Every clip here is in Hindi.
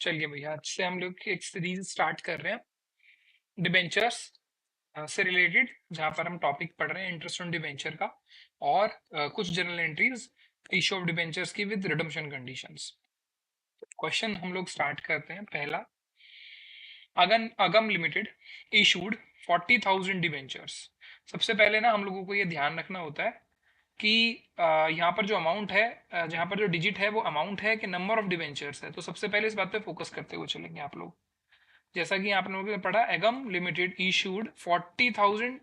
चलिए भैया, आज से हम लोग एक सीरीज स्टार्ट कर रहे हैं डिबेंचर्स से रिलेटेड, जहाँ पर हम टॉपिक पढ़ रहे हैं इंटरेस्ट ऑन डिबेंचर का और कुछ general entries issue of debentures की विद रिडम्पशन कंडीशंस। क्वेश्चन हम लोग स्टार्ट करते हैं। पहला, अगम अगम लिमिटेड इशूड 40,000 डिबेंचर्स। सबसे पहले ना हम लोगों को ये ध्यान रखना होता है कि यहाँ पर जो अमाउंट है, जहाँ पर जो डिजिट है वो अमाउंट है कि नंबर ऑफ डिबेंचर्स है। तो सबसे पहले इस बात पे फोकस करते हुए चलेंगे आप लोग। जैसा कि आप लोगों ने पढ़ा, एगम limited issued 40,000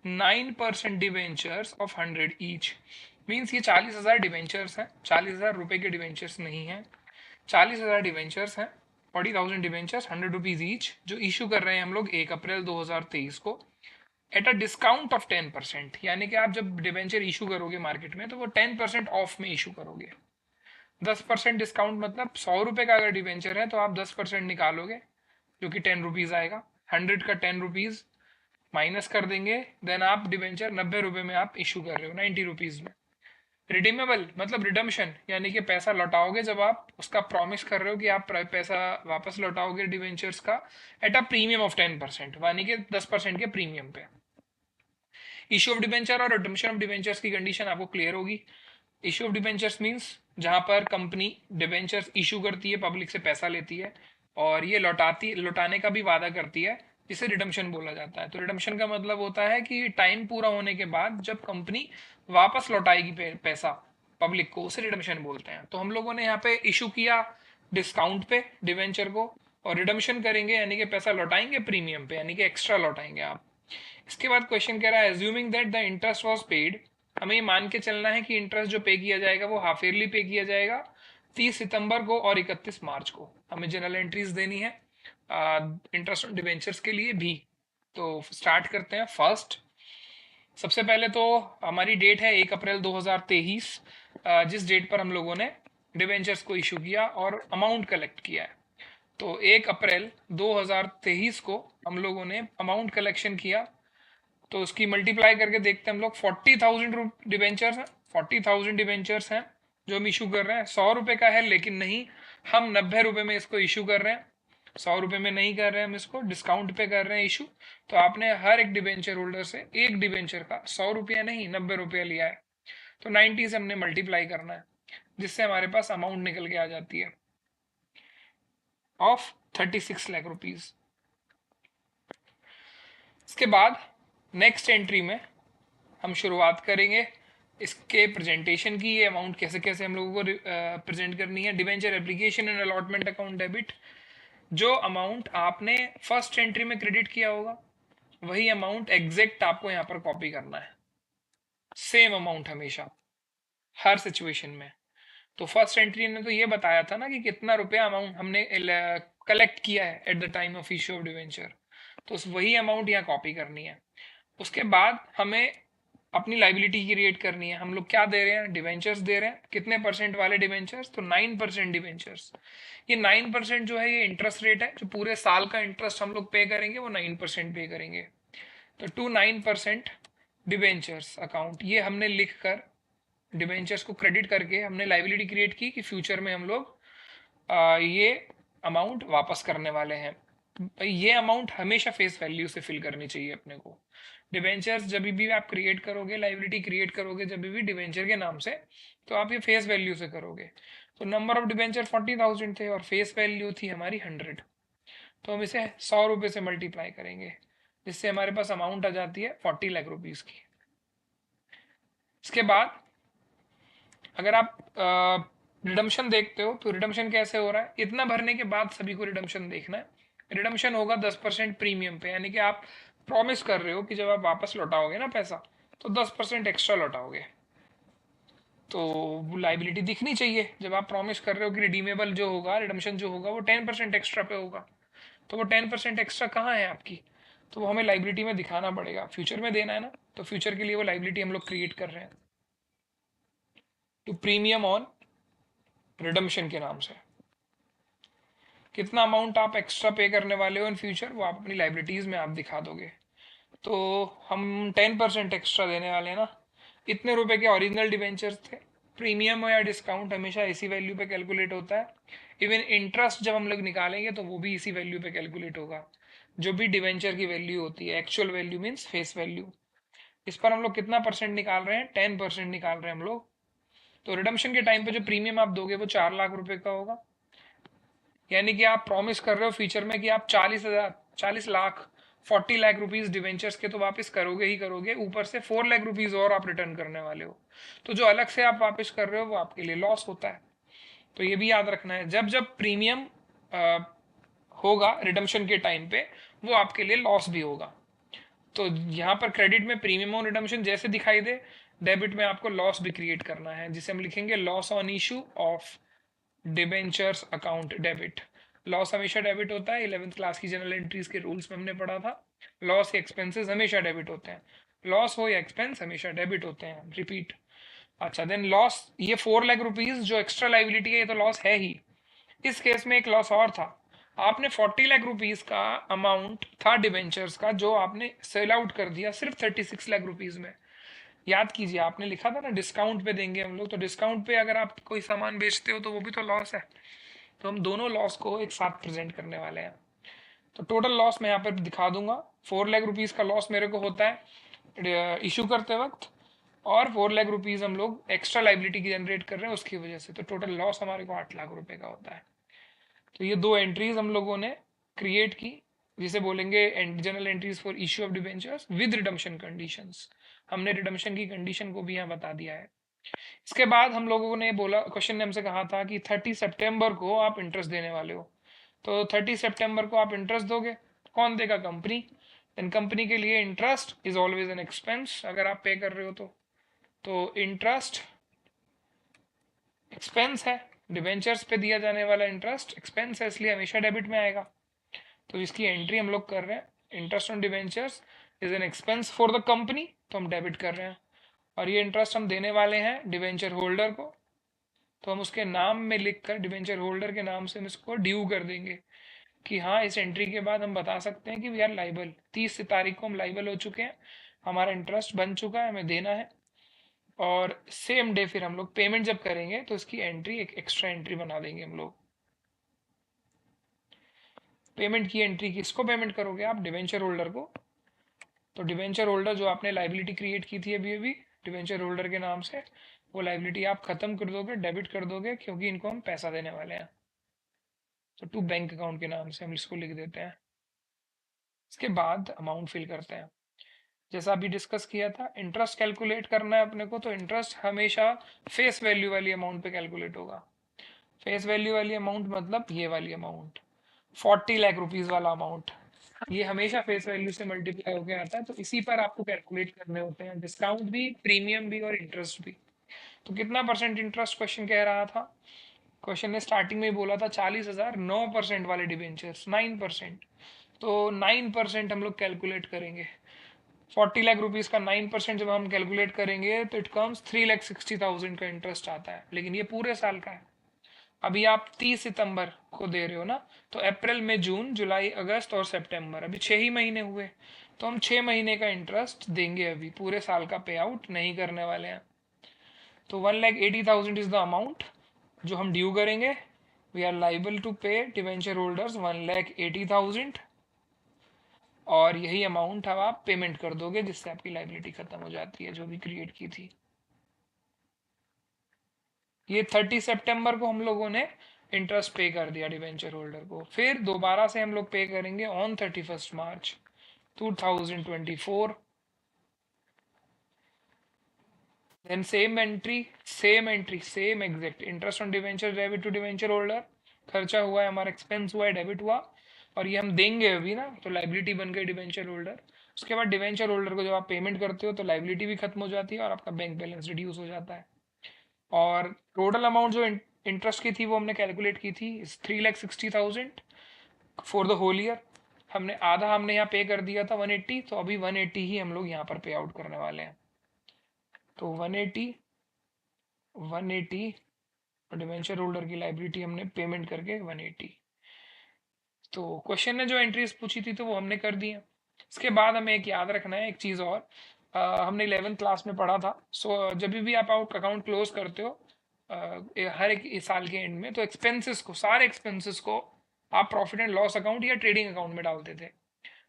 9% debentures of 100 each. Means ये 40,000 डिवेंचर्स हैं, 40,000 रुपए के डिवेंचर्स नहीं हैं, 40,000 डिवेंचर्स हैं। 40,000 डिवेंचर्स 100 रुपीज ईच जो इशू कर रहे हैं हम लोग 1 अप्रैल 2023 को एट अ डिस्काउंट ऑफ 10%। यानी कि आप जब डिवेंचर इशू करोगे मार्केट में तो वो 10% ऑफ में इशू करोगे। 10% डिस्काउंट मतलब 100 रुपए का अगर डिवेंचर है तो आप 10% निकालोगे जो कि 10 रुपीज आएगा। 100 का 10 रुपीज माइनस कर देंगे, देन आप डिवेंचर 90 रुपए में आप इशू कर रहे हो, 90 रुपीज में। रिडीमेबल मतलब रिडम्पशन, यानी कि पैसा लौटाओगे जब आप उसका प्रॉमिस कर रहे हो कि आप पैसा वापस लौटाओगे डिवेंचर्स का एट अ प्रीमियम ऑफ 10%, यानी कि 10% के प्रीमियम पे। इशू ऑफ डिवेंचर और रिडम्पशन ऑफ डिवेंचर्स की कंडीशन आपको क्लियर होगी। इशू ऑफ डिवेंचर्स मींस जहां पर कंपनी डिवेंचर्स इशू करती है, पब्लिक से पैसा लेती है और ये लौटाने का भी वादा करती है, जिसे रिडम्पशन बोला जाता है। तो रिडम्पशन का मतलब होता है कि टाइम पूरा होने के बाद जब कंपनी वापस लौटाएगी पैसा पब्लिक को, उसे रिडम्पशन बोलते हैं। तो हम लोगों ने यहाँ पे इशू किया डिस्काउंट पे डिवेंचर को, और रिडम्पशन करेंगे यानी कि पैसा लौटाएंगे प्रीमियम पे, यानी कि एक्स्ट्रा लौटाएंगे आप। इसके बाद क्वेश्चन कह रहा है, assuming that the interest was paid. हमें ये मान के चलना है कि इंटरेस्ट जो पे किया जाएगा वो हाफ ईयरली पे किया जाएगा, 30 सितंबर को और 31 मार्च को। हमें जनरल एंट्रीज देनी है इंटरेस्ट ऑन डिवेंचर्स के लिए भी। तो स्टार्ट करते हैं। फर्स्ट, सबसे पहले तो हमारी डेट है 1 अप्रैल 2023, जिस डेट पर हम लोगों ने डिवेंचर्स को इशू किया और अमाउंट कलेक्ट किया है। तो 1 अप्रैल 2023 को हम लोगों ने अमाउंट कलेक्शन किया, तो उसकी मल्टीप्लाई करके देखते हैं हम लोग। 40,000 डिवेंचर्स हैं, 40,000 डिवेंचर्स हैं जो हम इशू कर रहे हैं। 100 रुपए का है, लेकिन नहीं, हम 90 रुपए में इसको इशू कर रहे हैं। 100 रुपए में नहीं कर रहे हैं, हम इसको डिस्काउंट पे कर रहे हैं इशू। तो आपने हर एक डिवेंचर होल्डर से एक डिवेंचर का 100 रुपया नहीं 90 रुपया लिया है, तो 90 से हमने मल्टीप्लाई करना है, जिससे हमारे पास अमाउंट निकल के आ जाती है ऑफ 36 लाख रुपीज। इसके बाद नेक्स्ट एंट्री में हम शुरुआत करेंगे इसके प्रेजेंटेशन की। ये अमाउंट कैसे कैसे हम लोगों को प्रेजेंट करनी है। Debenture application and allotment account debit, जो अमाउंट आपने फर्स्ट एंट्री में क्रेडिट किया होगा वही अमाउंट एग्जैक्ट आपको यहाँ पर कॉपी करना है, सेम अमाउंट हमेशा हर सिचुएशन में। तो फर्स्ट एंट्री ने तो ये बताया था ना कि कितना रुपया अमाउंट हमने कलेक्ट किया है at the time of issue of debenture, तो वही अमाउंट यहाँ कॉपी करनी है। उसके बाद हमें अपनी लाइबिलिटी क्रिएट करनी है। हम लोग क्या दे रहे हैं, डिवेंचर्स दे रहे हैं। कितने परसेंट वाले डिवेंचर्स, तो 9% डिवेंचर्स। ये 9% जो है ये इंटरेस्ट रेट है, जो पूरे साल का इंटरेस्ट हम लोग पे करेंगे वो 9% पे करेंगे। तो टू 9% डिवेंचर्स अकाउंट, ये हमने लिख कर डिवेंचर्स को क्रेडिट करके हमने लाइबिलिटी क्रिएट की कि फ्यूचर में हम लोग ये अमाउंट वापस करने वाले हैं। ये अमाउंट हमेशा फेस वैल्यू से फिल करनी चाहिए अपने को। डिवेंचर्स जब भी आप क्रिएट करोगे, लाइबिलिटी क्रिएट करोगे जब भी डिवेंचर के नाम से, तो आप ये फेस वैल्यू से करोगे। तो नंबर ऑफ डिवेंचर 40,000 थे और फेस वैल्यू थी हमारी 100, तो हम इसे 100 रुपये से मल्टीप्लाई करेंगे, जिससे हमारे पास अमाउंट आ जाती है 40 लाख रुपीज की। इसके बाद अगर आप रिडम्शन देखते हो तो रिडम्शन कैसे हो रहा है, इतना भरने के बाद सभी को रिडम्शन देखना है। रिडम्शन होगा 10% प्रीमियम पे, यानी कि आप प्रॉमिस कर रहे हो कि जब आप वापस लौटाओगे ना पैसा तो 10% एक्स्ट्रा लौटाओगे। तो लाइबिलिटी दिखनी चाहिए जब आप प्रॉमिस कर रहे हो कि रिडीमेबल जो होगा, रिडम्शन जो होगा वो 10% एक्स्ट्रा पे होगा। तो वो 10% एक्स्ट्रा कहाँ है आपकी, तो वो हमें लाइबिलिटी में दिखाना पड़ेगा। फ्यूचर में देना है ना, तो फ्यूचर के लिए वो लाइबिलिटी हम लोग क्रिएट कर रहे हैं टू प्रीमियम ऑन रिडम्शन के नाम से। कितना अमाउंट आप एक्स्ट्रा पे करने वाले हो इन फ्यूचर, वो आप अपनी लाइबिलिटीज में आप दिखा दोगे। तो हम 10% एक्स्ट्रा देने वाले हैं ना। इतने रुपए के ओरिजिनल डिवेंचर्स थे, प्रीमियम हो या डिस्काउंट हमेशा इसी वैल्यू पे कैलकुलेट होता है। इवन इंटरेस्ट जब हम लोग निकालेंगे तो वो भी इसी वैल्यू पे कैलकुलेट होगा। जो भी डिवेंचर की वैल्यू होती है, actual value means face value, इस पर हम लोग कितना परसेंट निकाल रहे हैं, 10% निकाल रहे हैं हम लोग। तो रिडम्पशन के टाइम पे जो प्रीमियम आप दोगे वो 4 लाख रुपए का होगा। यानी कि आप प्रॉमिस कर रहे हो फ्यूचर में कि आप 40 लाख 40 लाख रुपीज डिवेंचर्स के तो वापस करोगे ही करोगे, ऊपर से 4 लाख रुपीज और आप रिटर्न करने वाले हो। तो जो अलग से आप वापस कर रहे हो वो आपके लिए लॉस होता है। तो ये भी याद रखना है, जब जब प्रीमियम होगा रिडम्पशन के टाइम पे, वो आपके लिए लॉस भी होगा। तो यहाँ पर क्रेडिट में प्रीमियम ऑन रिडम्पशन जैसे दिखाई दे, डेबिट में आपको लॉस भी क्रिएट करना है, जिसे हम लिखेंगे loss on issue of debentures account debit. Loss हमेशा डेबिट होता है, 11th क्लास की जनरल एंट्रीज के रूल्स में हमने पढ़ा था। लॉस या एक्सपेंसेस हमेशा डेबिट होते हैं, लॉस हो या एक्सपेंस हमेशा डेबिट होते हैं। रिपीट। अच्छा, देन लॉस, ये 4 लाख रुपीज जो एक्स्ट्रा लाइबिलिटी है ये तो लॉस है ही। इस केस में एक लॉस और था, आपने 40 लाख रुपीज का अमाउंट था डिबेंचर्स का जो आपने सेल आउट कर दिया सिर्फ 36 लाख रुपीज में। याद कीजिए आपने लिखा था ना डिस्काउंट पे देंगे हम लोग, तो डिस्काउंट पे अगर आप कोई सामान बेचते हो तो वो भी तो लॉस है। तो हम दोनों लॉस को एक साथ प्रेजेंट करने वाले हैं। तो टोटल लॉस मैं यहाँ पर दिखा दूंगा। 4 लाख रुपीज का लॉस मेरे को होता है इशू करते वक्त, और 4 लाख रुपीज हम लोग एक्स्ट्रा लाइबिलिटी की जनरेट कर रहे हैं उसकी वजह से, तो टोटल लॉस हमारे को 8 लाख रुपए का होता है। तो ये दो एंट्रीज हम लोगों ने क्रिएट की, जिसे बोलेंगे general entries for issue of debentures with redemption conditions. हमने रिडम्पशन की कंडीशन को भी यहाँ बता दिया है। इसके बाद हम लोगों ने बोला, क्वेश्चन ने हमसे कहा था कि 30 सितंबर को आप इंटरेस्ट देने वाले हो। तो 30 सितंबर को आप इंटरेस्ट दोगे, कौन देगा? कंपनी। देन कंपनी के लिए interest is always an expense अगर आप पे कर रहे हो तो इंटरेस्ट एक्सपेंस है, डिबेंचर्स पे दिया जाने वाला इंटरेस्ट एक्सपेंस है, इसलिए हमेशा डेबिट में आएगा। तो इसकी एंट्री हम लोग कर रहे हैं, interest on debentures is an expense for the company, तो हम डेबिट कर रहे हैं। और ये इंटरेस्ट हम देने वाले हैं डिबेंचर होल्डर को, तो हम उसके नाम में लिखकर डिबेंचर होल्डर के नाम से हम इसको ड्यू कर देंगे कि हाँ, इस एंट्री के बाद हम बता सकते हैं कि वी आर लाइबल, 30 तारीख को हम लाइबल हो चुके हैं, हमारा इंटरेस्ट बन चुका है, हमें देना है। और सेम डे फिर हम लोग पेमेंट जब करेंगे तो इसकी एंट्री एक एक्स्ट्रा एंट्री बना देंगे हम लोग। पेमेंट की एंट्री किसको पेमेंट करोगे आप? डिवेंचर होल्डर को। तो डिवेंचर होल्डर जो आपने लाइबिलिटी क्रिएट की थी अभी डिवेंचर होल्डर के नाम से, वो लाइबिलिटी आप खत्म कर दोगे, डेबिट कर दोगे, क्योंकि इनको हम पैसा देने वाले हैं। तो टू बैंक अकाउंट के नाम से हम इसको लिख देते हैं। इसके बाद अमाउंट फिल करते हैं। जैसा अभी डिस्कस किया था, इंटरेस्ट कैलकुलेट करना है अपने को, तो इंटरेस्ट हमेशा फेस वैल्यू वाली अमाउंट पे कैलकुलेट होगा। फेस वैल्यू वाली अमाउंट मतलब ये वाली अमाउंट, 40 लाख रुपीज वाला अमाउंट, ये हमेशा फेस वैल्यू से मल्टीप्लाई होकर आता है। तो इसी पर आपको कैलकुलेट करने होते हैं डिस्काउंट भी, प्रीमियम भी और इंटरेस्ट भी। तो कितना परसेंट इंटरेस्ट क्वेश्चन कह रहा था? क्वेश्चन ने स्टार्टिंग में ही बोला था 40,000, 9% वाले डिबेंचर्स 9%। तो 9% हम लोग कैलकुलेट करेंगे। 40 लाख रुपीज का 9% जब हम कैलकुलेट करेंगे तो इट कम्स 3,60,000 का इंटरेस्ट आता है, लेकिन ये पूरे साल का है। अभी आप 30 सितंबर को दे रहे हो ना, तो अप्रैल में जून जुलाई अगस्त और सितंबर, अभी 6 ही महीने हुए, तो हम 6 महीने का इंटरेस्ट देंगे, अभी पूरे साल का पे आउट नहीं करने वाले हैं। तो 1,80,000 इज द अमाउंट जो हम ड्यू करेंगे। वी आर लाइबल टू पे डिवेंचर होल्डर्स 1,80,000, और यही अमाउंट अब आप पेमेंट कर दोगे, जिससे आपकी लाइबिलिटी खत्म हो जाती है जो भी क्रिएट की थी। ये 30 सितंबर को हम लोगों ने इंटरेस्ट पे कर दिया डिवेंचर होल्डर को, फिर दोबारा से हम लोग पे करेंगे on 31 March 2024। Then same entry same exact, interest on debenture debit to debenture holder, खर्चा हुआ है हमारा, एक्सपेंस हुआ है, डेबिट हुआ, और ये हम देंगे अभी ना, तो लाइबिलिटी बन गई डिवेंचर होल्डर। उसके बाद डिवेंचर होल्डर को जब आप पेमेंट करते हो तो लाइबिलिटी भी खत्म हो जाती है और आपका बैंक बैलेंस रिड्यूस हो जाता है। और टोटल अमाउंट जो इंटरेस्ट की थी वो हमने कैलकुलेट की थी 3,60,000 फॉर द होल ईयर। हमने यहाँ पे कर दिया था 180, तो अभी 180 ही हम लोग यहाँ पर पे आउट करने वाले हैं। तो 180 और डिवेंचर होल्डर की लाइबिलिटी हमने पेमेंट करके 180। तो क्वेश्चन ने जो एंट्रीज पूछी थी तो वो हमने कर दी है। इसके बाद हमें एक याद रखना है एक चीज़ और, हमने 11th क्लास में पढ़ा था। जब भी आप अकाउंट क्लोज करते हो हर एक इस साल के एंड में, तो एक्सपेंसेस को, सारे एक्सपेंसेस को आप प्रॉफिट एंड लॉस अकाउंट या ट्रेडिंग अकाउंट में डालते थे।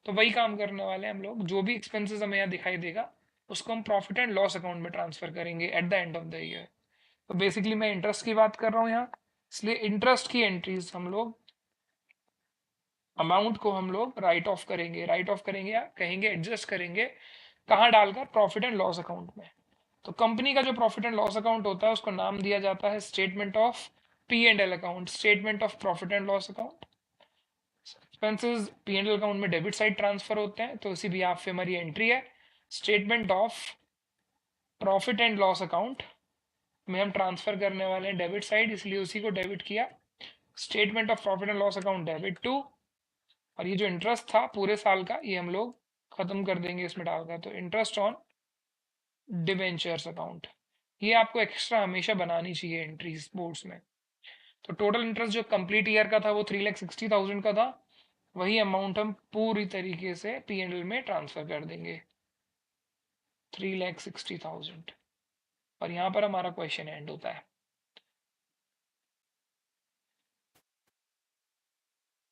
तो वही काम करने वाले हैं हम लोग, जो भी एक्सपेंसेस हमें यहाँ दिखाई देगा उसको हम प्रॉफिट एंड लॉस अकाउंट में ट्रांसफर करेंगे at the end of the year. तो बेसिकली मैं इंटरेस्ट की बात कर रहा हूँ यहाँ, इसलिए इंटरेस्ट की एंट्रीज हम लोग, अमाउंट को हम लोग राइट ऑफ करेंगे, राइट ऑफ करेंगे या कहेंगे एडजस्ट करेंगे, कहाँ डालकर, प्रॉफिट एंड लॉस अकाउंट में। तो कंपनी का जो प्रॉफिट एंड लॉस अकाउंट होता है उसको नाम दिया जाता है statement of P and L account, statement of profit and loss account. Expenses P and L account में डेबिट साइड ट्रांसफर होते हैं, तो इसी भी आप पे हमारी एंट्री है, statement of profit and loss account में हम ट्रांसफर करने वाले हैं डेबिट साइड, इसलिए उसी को डेबिट किया, statement of profit and loss account debit to, और ये जो इंटरेस्ट था पूरे साल का ये हम लोग खत्म कर देंगे इसमें डालकर, तो इंटरेस्ट ऑन डिबेंचर्स अकाउंट। ये आपको एक्स्ट्रा हमेशा बनानी चाहिए एंट्रीज बोर्ड्स में। तो टोटल इंटरेस्ट जो कंप्लीट ईयर का था वो 3,60,000 का था, वही अमाउंट हम पूरी तरीके से पी एंड एल में ट्रांसफर कर देंगे, 3,60,000, और यहाँ पर हमारा क्वेश्चन एंड होता है।